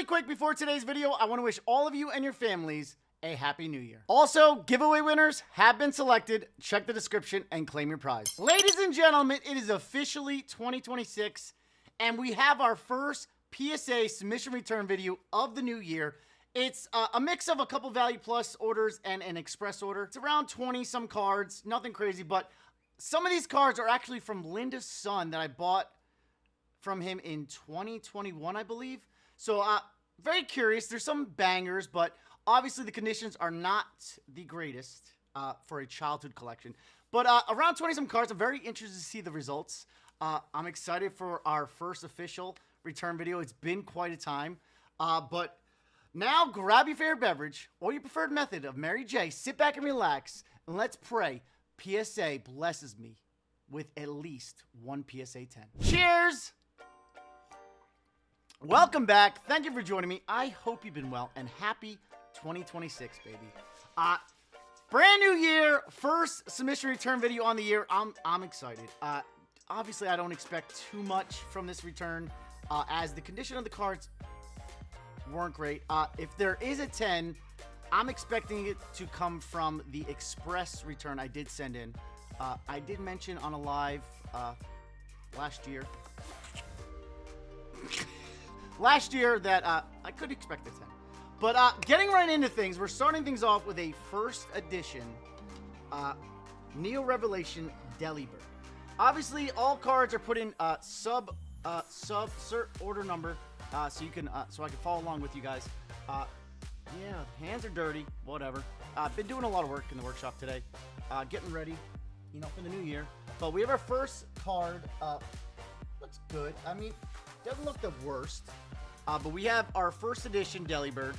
Really quick before today's video, I want to wish all of you and your families a happy new year. Also, giveaway winners have been selected. Check the description and claim your prize. Ladies and gentlemen, it is officially 2026 and we have our first PSA submission return video of the new year. It's a mix of a couple Value Plus orders and an express order. It's around 20 some cards, nothing crazy, but some of these cards are actually from Linda's son that I bought from him in 2021, I believe. So, very curious. There's some bangers, but obviously the conditions are not the greatest for a childhood collection. But around 20 some cards, I'm very interested to see the results. I'm excited for our first official return video. It's been quite a time. But now grab your favorite beverage or your preferred method of Mary J. Sit back and relax, and let's pray PSA blesses me with at least one PSA 10. Cheers! Welcome back. Thank you for joining me. I hope you've been well, and happy 2026, baby. Brand new year, first submission return video on the year. I'm excited. Obviously, I don't expect too much from this return, as the condition of the cards weren't great. If there is a 10, I'm expecting it to come from the express return I did send in. I did mention on a live last year that I could expect a 10. But getting right into things, we're starting things off with a first edition Neo Revelation Delibird. Obviously, all cards are put in sub order number, so I can follow along with you guys. Yeah, hands are dirty, whatever. Been doing a lot of work in the workshop today, getting ready, for the new year. But we have our first card. Looks good. I mean, doesn't look the worst. But we have our first edition Delibird.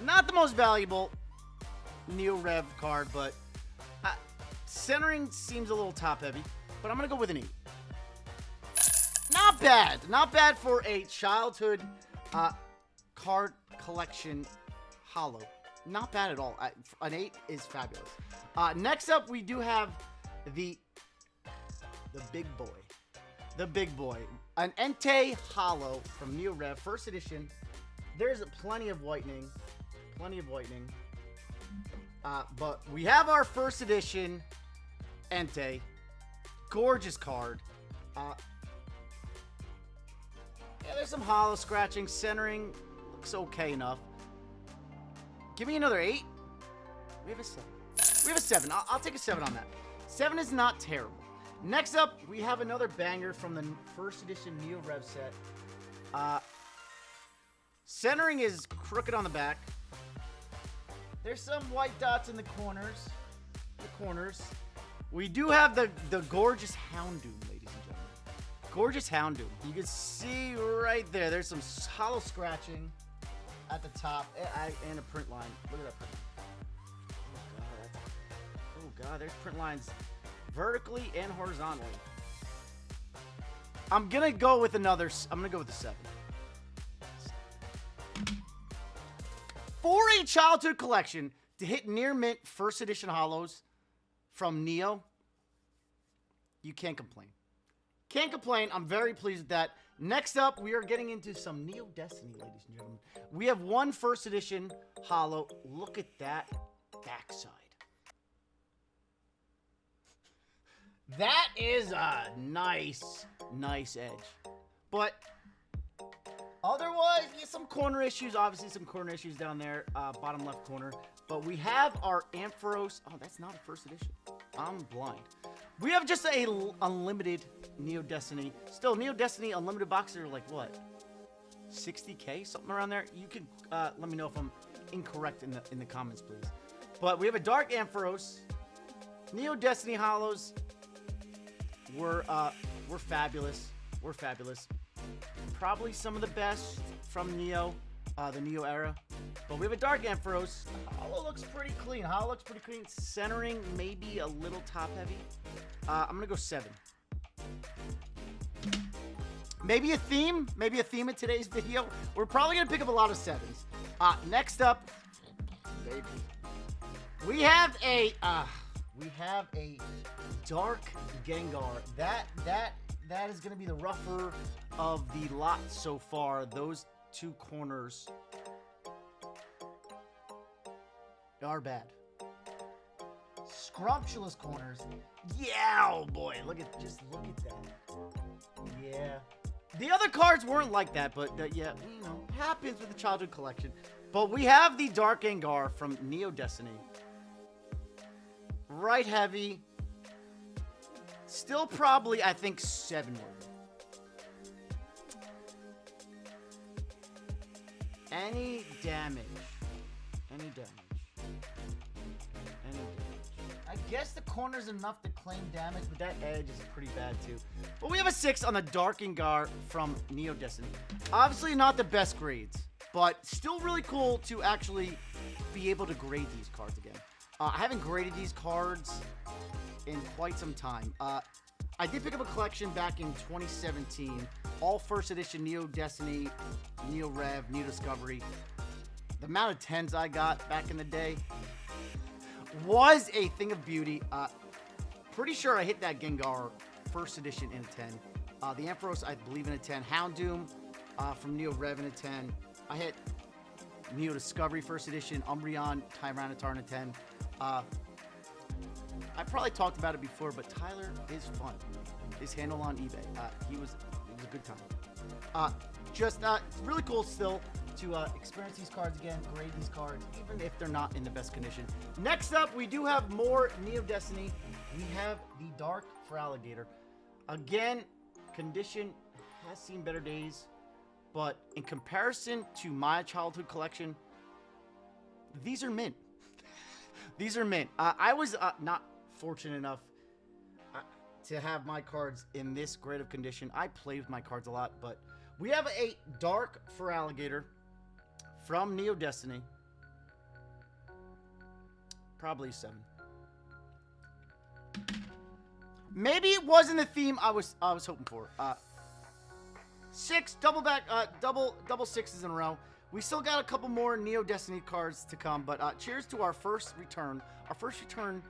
Not the most valuable Neo Rev card, but centering seems a little top heavy. But I'm gonna go with an 8. Not bad. Not bad for a childhood card collection holo. Not bad at all. An 8 is fabulous. Next up, we do have the big boy. The big boy. An Entei holo from Neo Rev, first edition. There's plenty of whitening. Plenty of whitening. But we have our first edition Entei. Gorgeous card. Yeah, there's some holo scratching. Centering looks okay enough. Give me another 8. We have a 7. We have a 7. I'll take a 7 on that. 7 is not terrible. Next up, we have another banger from the first edition Neo Rev set. Centering is crooked on the back. There's some white dots in the corners. We do have the gorgeous Houndoom, ladies and gentlemen. Gorgeous Houndoom. You can see right there. There's some holo scratching at the top and a print line. Look at that print line. Oh god, there's print lines vertically and horizontally. I'm gonna go with a 7. For a childhood collection to hit near mint first edition holos from Neo, you can't complain. Can't complain. I'm very pleased with that. Next up, we are getting into some Neo Destiny, ladies and gentlemen. We have one first edition holo. Look at that backside. That is a nice edge. But otherwise, some corner issues. Obviously, some corner issues down there, bottom left corner. But we have our Ampharos. Oh, that's not a first edition. I'm blind. We have just a unlimited Neo Destiny. Still, Neo Destiny unlimited boxes are like what? 60K, something around there. You can let me know if I'm incorrect in the comments, please. But we have a Dark Ampharos. Neo Destiny holos. We're fabulous. We're fabulous. Probably some of the best from Neo, the Neo era. But we have a Dark Ampharos. Holo looks pretty clean. Holo looks pretty clean. Centering maybe a little top heavy. I'm gonna go 7. Maybe a theme in today's video. We're probably gonna pick up a lot of 7s. Next up, baby, we have a Dark Gengar. That is gonna be the rougher of the lot so far. Those two corners are bad. Scrumptious corners. Yeah, oh boy. Look at that. Yeah. The other cards weren't like that, but yeah, you know, happens with the childhood collection. But we have the Dark Gengar from Neo Destiny. Right heavy. Still probably, I think, 7 worth. Any damage. I guess the corner's enough to claim damage, but that edge is pretty bad too. But we have a 6 on the Dark Gengar from Neo Destiny. Obviously not the best grades, but still really cool to actually be able to grade these cards again. I haven't graded these cards in quite some time. I did pick up a collection back in 2017. All first edition Neo Destiny, Neo Rev, Neo Discovery. The amount of 10s I got back in the day was a thing of beauty. Pretty sure I hit that Gengar first edition in a 10. The Ampharos, I believe, in a 10. Houndoom from Neo Rev in a 10. I hit Neo Discovery first edition. Umbreon, Tyranitar in a 10. I probably talked about it before, but Tyler is fun. His handle on eBay. It was a good time. It's really cool still to experience these cards again, grade these cards, even if they're not in the best condition. Next up, we do have more Neo Destiny. We have the Dark Feraligatr. Again, condition has seen better days, but in comparison to my childhood collection, these are mint. These are mint. I was not fortunate enough to have my cards in this grade of condition. I played with my cards a lot, but we have a Dark Feraligatr from Neo Destiny. Probably 7. Maybe it wasn't the theme I was hoping for. 6 double 6s in a row. We still got a couple more Neo Destiny cards to come, but cheers to our first return. Our first return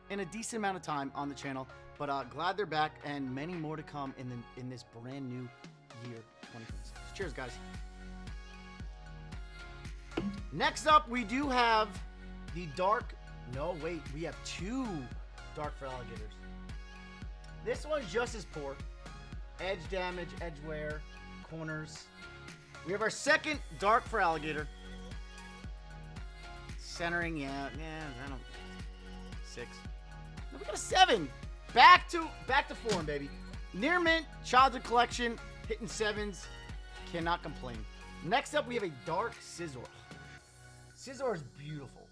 in a decent amount of time on the channel. But glad they're back, and many more to come in this brand new year, 2026. Cheers, guys. Next up, we do have the Dark... No, wait. We have 2 Dark Feraligatrs. This one's just as poor. Edge damage, edge wear, corners. We have our second Dark Feraligatr. Centering, yeah, I don't... 6. No, we got a 7. Back to form, baby. Near mint, childhood collection, hitting 7s. Cannot complain. Next up, we have a Dark Scizor. Scizor is beautiful.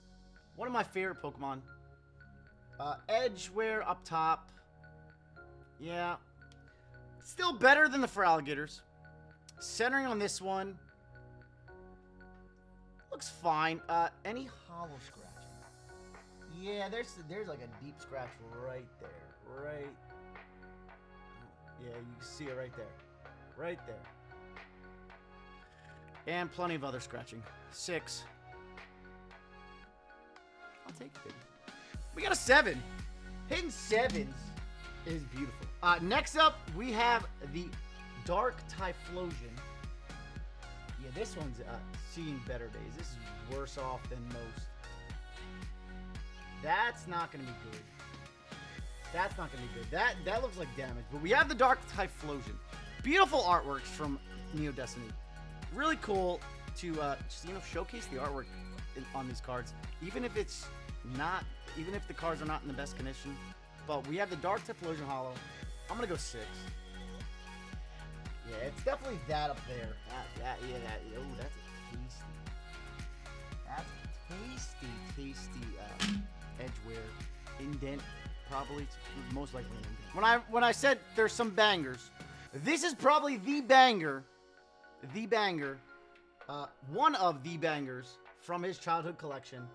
One of my favorite Pokemon. Edge wear up top. Yeah. Still better than the Feraligatrs. Centering on this one. Looks fine. Any hollow scratching? Yeah, there's like a deep scratch right there. Right. Yeah, you can see it right there. Right there. And plenty of other scratching. 6. I'll take it, baby. We got a 7. Hitting 7s is beautiful. Next up, we have the Dark Typhlosion. Yeah, this one's seeing better days. This is worse off than most. That's not going to be good. That's not going to be good. That looks like damage. But we have the Dark Typhlosion. Beautiful artworks from Neo Destiny. Really cool to just, showcase the artwork on these cards. Even if the cards are not in the best condition. But we have the Dark Typhlosion Hollow. I'm going to go 6. Yeah, it's definitely that up there. Oh, that's a tasty edge wear. Indent, probably. It's most likely an indent. When I said there's some bangers, this is probably the banger. The banger. One of the bangers from his childhood collection.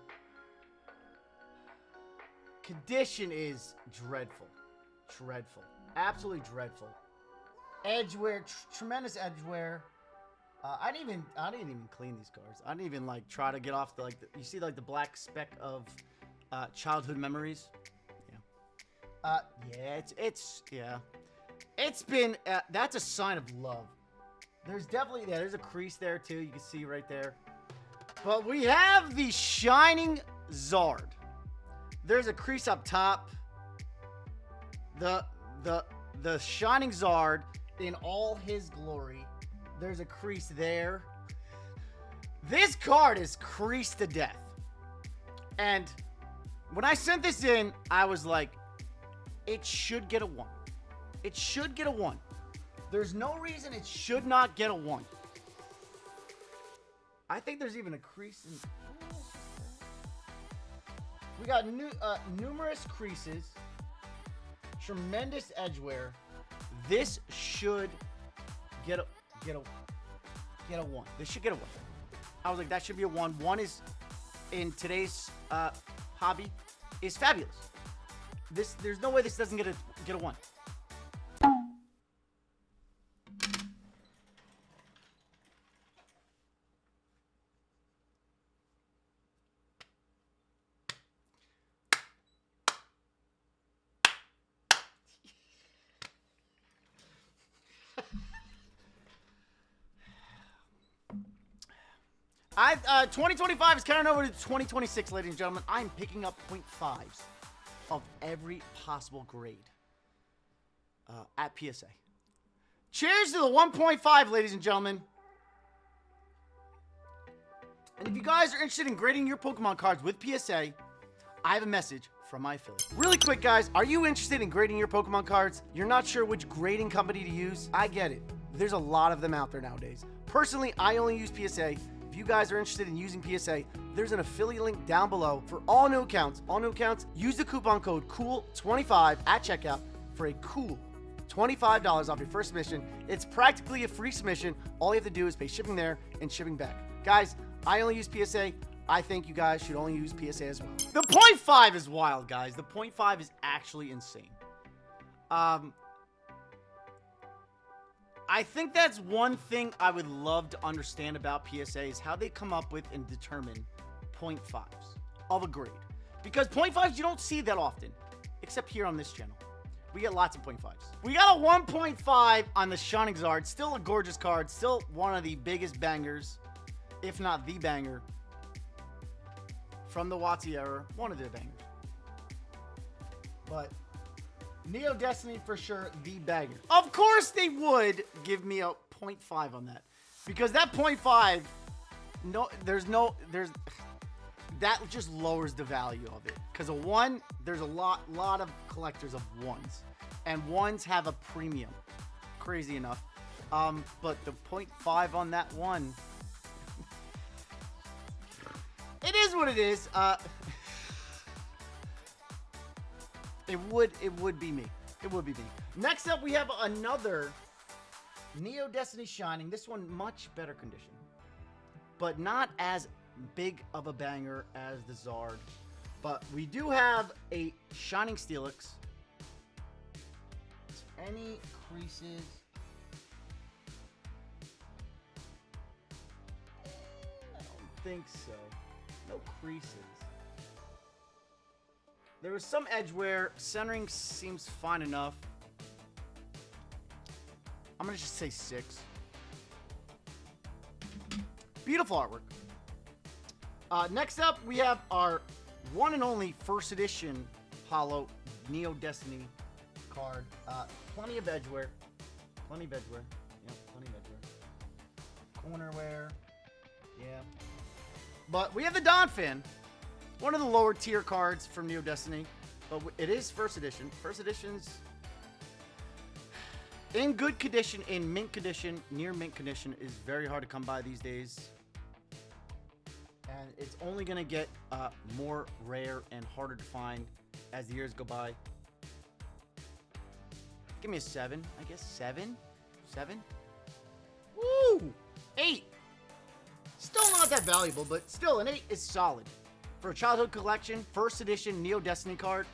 Condition is dreadful. Dreadful. Absolutely dreadful. Edgeware, tremendous edgeware. I didn't even clean these cards. I didn't even try to get off the you see the black speck of childhood memories. Yeah. It's been that's a sign of love. There's definitely, yeah, there's a crease there too. You can see right there. But we have the Shining Zard. There's a crease up top. The Shining Zard in all his glory. There's a crease there. This card is creased to death. And when I sent this in, I was like, it should get a 1. It should get a 1. There's no reason it should not get a 1. I think there's even a crease in... We got numerous creases. Tremendous edge wear. This should get a 1. This should get a 1. I was like, that should be a 1. 1 is, in today's hobby, is fabulous. There's no way this doesn't get a 1. I 2025 is carrying over to 2026, ladies and gentlemen. I'm picking up 0.5s of every possible grade at PSA. Cheers to the 1.5, ladies and gentlemen. And if you guys are interested in grading your Pokemon cards with PSA, I have a message from my affiliate. Really quick, guys, are you interested in grading your Pokemon cards? You're not sure which grading company to use? I get it. There's a lot of them out there nowadays. Personally, I only use PSA. If you guys are interested in using PSA, there's an affiliate link down below for all new accounts. All new accounts, use the coupon code COOL25 at checkout for a cool $25 off your first submission. It's practically a free submission. All you have to do is pay shipping there and shipping back. Guys, I only use PSA. I think you guys should only use PSA as well. The 0.5 is wild, guys. The 0.5 is actually insane. I think that's one thing I would love to understand about PSA is how they come up with and determine 0.5s of a grade. Because 0.5s you don't see that often, except here on this channel. We get lots of 0.5s. We got a 1.5 on the Shining Zard. Still a gorgeous card. Still one of the biggest bangers, if not the banger, from the WotC era. One of the bangers. But Neo Destiny for sure, the banger. Of course they would give me a 0.5 on that. Because that 0.5, that just lowers the value of it. Because a 1, there's a lot of collectors of 1s. And 1s have a premium. Crazy enough. But the 0.5 on that 1, it is what it is. It would be me. It would be me. Next up, we have another Neo Destiny Shining. This one much better condition, but not as big of a banger as the Zard. But we do have a Shining Steelix. Any creases? I don't think so. No creases. There was some edge wear. Centering seems fine enough. I'm going to just say 6. Beautiful artwork. Next up, we have our one and only first edition holo Neo Destiny card. Plenty of edge wear. Plenty of edge wear. Yep, plenty of edge wear. Corner wear. Yeah. But we have the Donphan. One of the lower tier cards from Neo Destiny, but it is first edition. First edition's in good condition, in mint condition, near mint condition is very hard to come by these days. And it's only going to get more rare and harder to find as the years go by. Give me a 7, I guess. 7? 7? Woo! 8! Still not that valuable, but still an 8 is solid. For a childhood collection, first edition Neo Destiny card,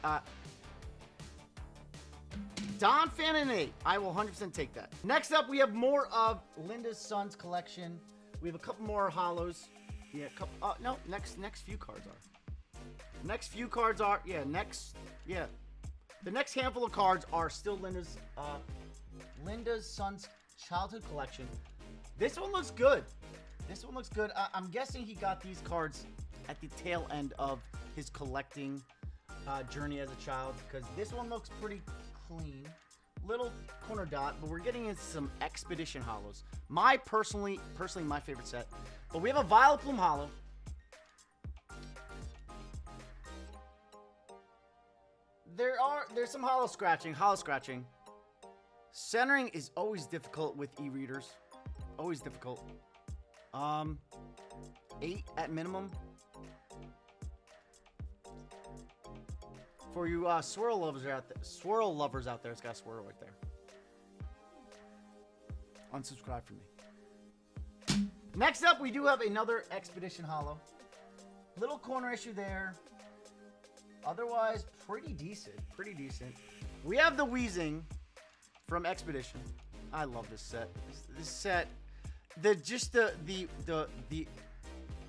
Donphan and 8. I will 100% take that. Next up, we have more of Linda's Son's collection. We have a couple more holos. Yeah, a couple. No, next few cards are. Next few cards are. Yeah, the next handful of cards are still Linda's Son's childhood collection. This one looks good. This one looks good. I'm guessing he got these cards at the tail end of his collecting journey as a child, because this one looks pretty clean. Little corner dot, but we're getting into some Expedition holos. Personally my favorite set. But we have a Violet Plume holo. There's some holo scratching. Centering is always difficult with e-readers. Always difficult. 8 at minimum. For you swirl lovers out there, it's got a swirl right there. Unsubscribe from me. Next up, we do have another Expedition holo. Little corner issue there. Otherwise, pretty decent. We have the Wheezing from Expedition. I love this set. This set, the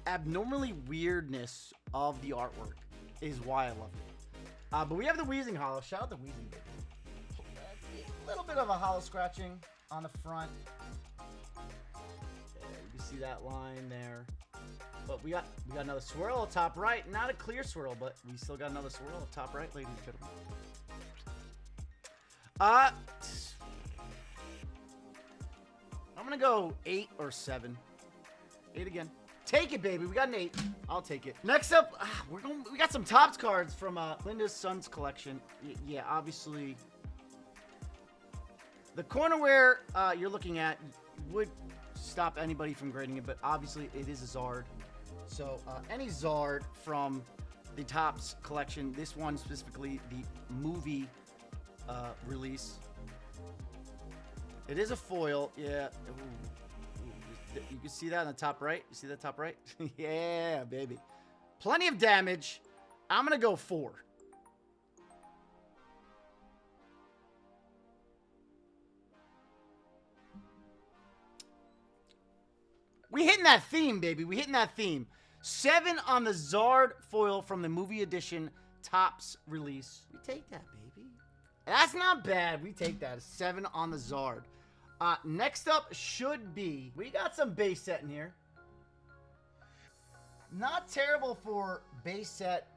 abnormally weirdness of the artwork is why I love it. But we have the Wheezing holo. Shout out the Wheezing, baby. A little bit of a holo scratching on the front. Yeah, you can see that line there. But we got another swirl up top right. Not a clear swirl, but we still got another swirl up top right, ladies and gentlemen. I'm gonna go 8 or 7. 8 again. Take it, baby. We got an 8. I'll take it. Next up, we got some Topps cards from Linda's Son's collection. Yeah, obviously, the cornerware you're looking at would stop anybody from grading it, but obviously it is a Zard. So any Zard from the Topps collection, this one specifically, the movie release. It is a foil. Yeah. You can see that on the top right. You see that top right? Yeah, baby. Plenty of damage. I'm going to go 4. We hitting that theme, baby. We hitting that theme. 7 on the Zard foil from the movie edition Topps release. We take that, baby. That's not bad. We take that. 7 on the Zard. Next up should be, we got some base set in here. Not terrible for base set,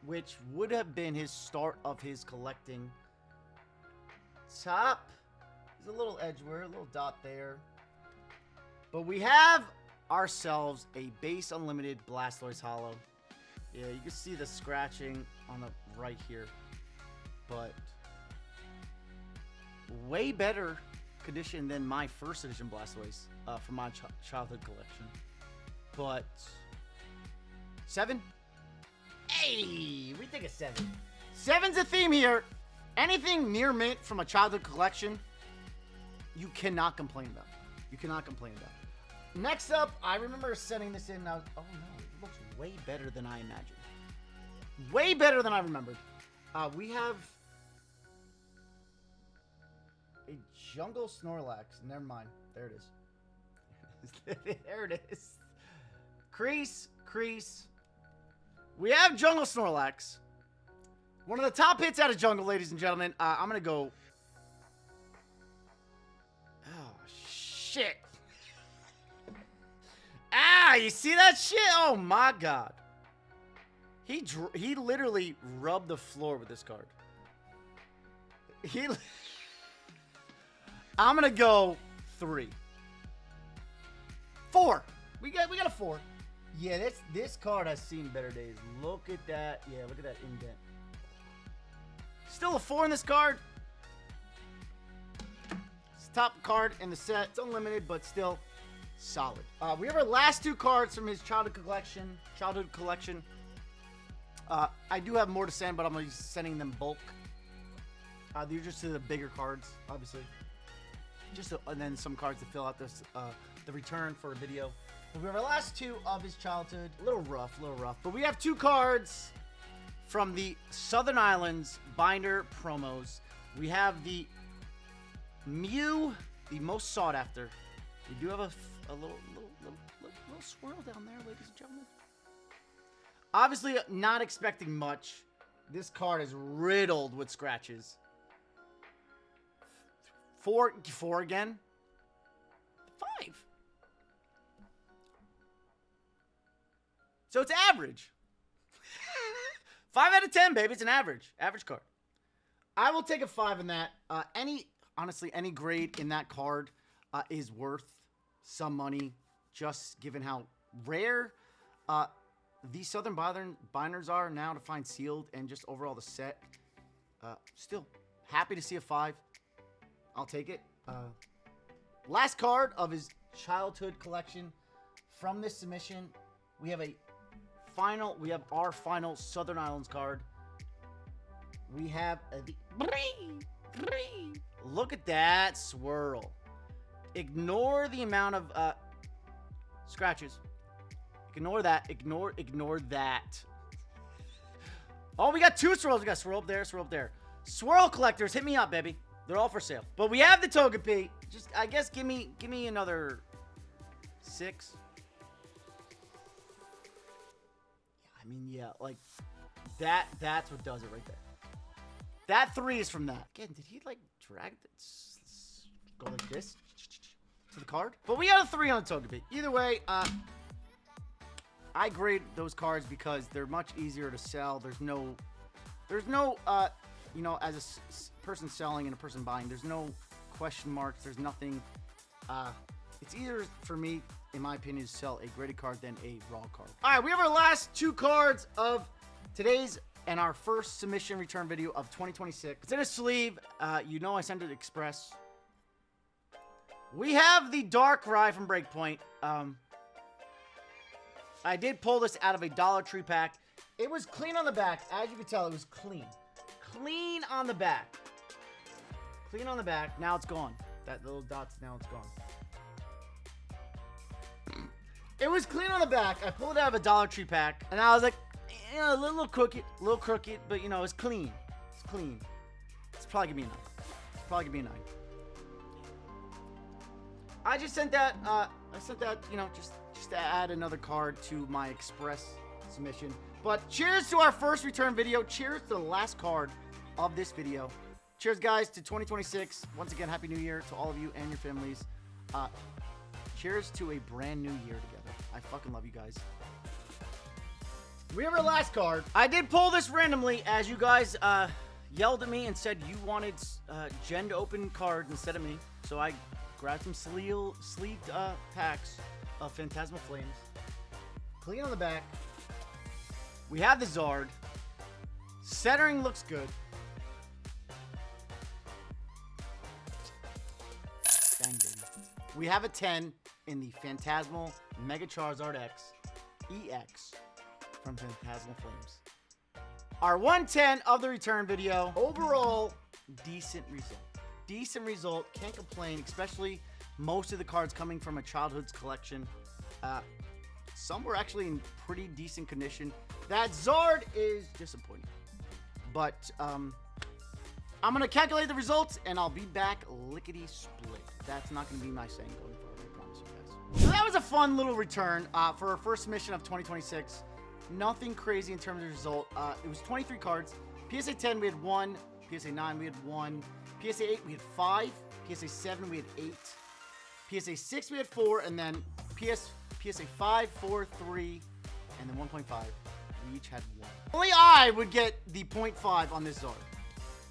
which would have been his start of his collecting. Top, there's a little edgeware, a little dot there. But we have ourselves a base unlimited Blastoise holo. Yeah, you can see the scratching on the right here. But way better condition than my first edition Blastoise from my childhood collection. But 7? Hey, we take a 7. 7's a theme here. Anything near mint from a childhood collection, you cannot complain about. You cannot complain about. Next up, I remember sending this in and I was, oh no, it looks way better than I imagined. Way better than I remembered. We have a Jungle Snorlax. Never mind. There it is. There it is. Crease. We have Jungle Snorlax. One of the top hits out of Jungle, ladies and gentlemen. I'm going to go... Oh, shit. You see that shit? Oh, my God. He literally rubbed the floor with this card. I'm gonna go 3. 4. We got a 4. Yeah, this card has seen better days. Look at that. Yeah, look at that indent. Still a 4 in this card. It's the top card in the set. It's unlimited, but still solid. We have our last 2 cards from his childhood collection. I do have more to send, but I'm going to be sending them bulk. These are just the bigger cards, obviously. And then some cards to fill out this, the return for a video. But we have our last 2 of his childhood. A little rough. But we have 2 cards from the Southern Islands binder promos. We have the Mew, the most sought after. We do have a little swirl down there, ladies and gentlemen. Obviously, not expecting much. This card is riddled with scratches. 4 again. 5. So it's average. 5 out of 10, baby. It's an average card. I will take a 5 in that. Honestly, any grade in that card is worth some money, just given how rare these Southern binders are now to find sealed, and just overall the set. Still happy to see a 5. I'll take it. Last card of his childhood collection from this submission. We have our final Southern Islands card. We have look at that swirl. Ignore the amount of scratches. Ignore that. Ignore that. Oh, we got 2 swirls. We got swirl up there, swirl up there. Swirl collectors, hit me up, baby. They're all for sale. But we have the Togepi. Just, I guess, give me another 6. I mean, yeah, like that's what does it right there. That 3 is from that. Again, did he like drag this? Go like this to the card? But we got a 3 on the Togepi. Either way, I grade those cards because they're much easier to sell. There's no, you know, as a person selling and a person buying, there's no question marks. There's nothing. It's easier for me, in my opinion, to sell a graded card than a raw card. All right, we have our last 2 cards of today's and our first submission return video of 2026. It's in a sleeve. You know I sent it express. We have the Darkrai from Breakpoint. I did pull this out of a Dollar Tree pack. It was clean on the back. As you can tell, it was clean. Clean on the back. Clean on the back. Now it's gone. That little dot's now it's gone. It was clean on the back. I pulled it out of a Dollar Tree pack, and I was like, you know, a little crooked, but you know, it's clean. It's clean. It's probably gonna be a 9. It's probably gonna be a 9. I just sent that. You know, just to add another card to my express submission. But cheers to our first return video. Cheers to the last card of this video. Cheers, guys, to 2026. Once again, Happy New Year to all of you and your families. Cheers to a brand new year together. I fucking love you guys. We have our last card. I did pull this randomly as you guys yelled at me and said you wanted Jen to open cards instead of me. So I grabbed some sleeved packs of Phantasmal Flames. Clean on the back. We have the Zard. Centering looks good. Bang, baby. We have a 10 in the Phantasmal Mega Charizard X EX from Phantasmal Flames. Our 110 of the return video. Overall, decent result. Decent result. Can't complain, especially most of the cards coming from a childhood's collection. Some were actually in pretty decent condition. That Zard is disappointing. But I'm going to calculate the results, and I'll be back lickety-split. That's not going to be my saying going forward, I promise you guys. So that was a fun little return for our first submission of 2026. Nothing crazy in terms of result. It was 23 cards. PSA 10, we had 1. PSA 9, we had 1. PSA 8, we had 5. PSA 7, we had 8. PSA 6, we had 4. And then PSA 5, 4, 3, and then 1.5. We each had 1. Only I would get the 0.5 on this Zard.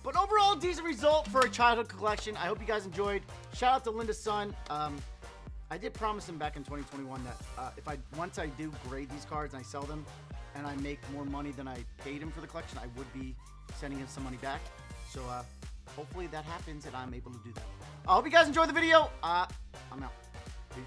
But overall, decent result for a childhood collection. I hope you guys enjoyed. Shout out to Linda's son. I did promise him back in 2021 that once I do grade these cards and I sell them and I make more money than I paid him for the collection, I would be sending him some money back. So hopefully that happens and I'm able to do that. I hope you guys enjoyed the video. I'm out. Peace.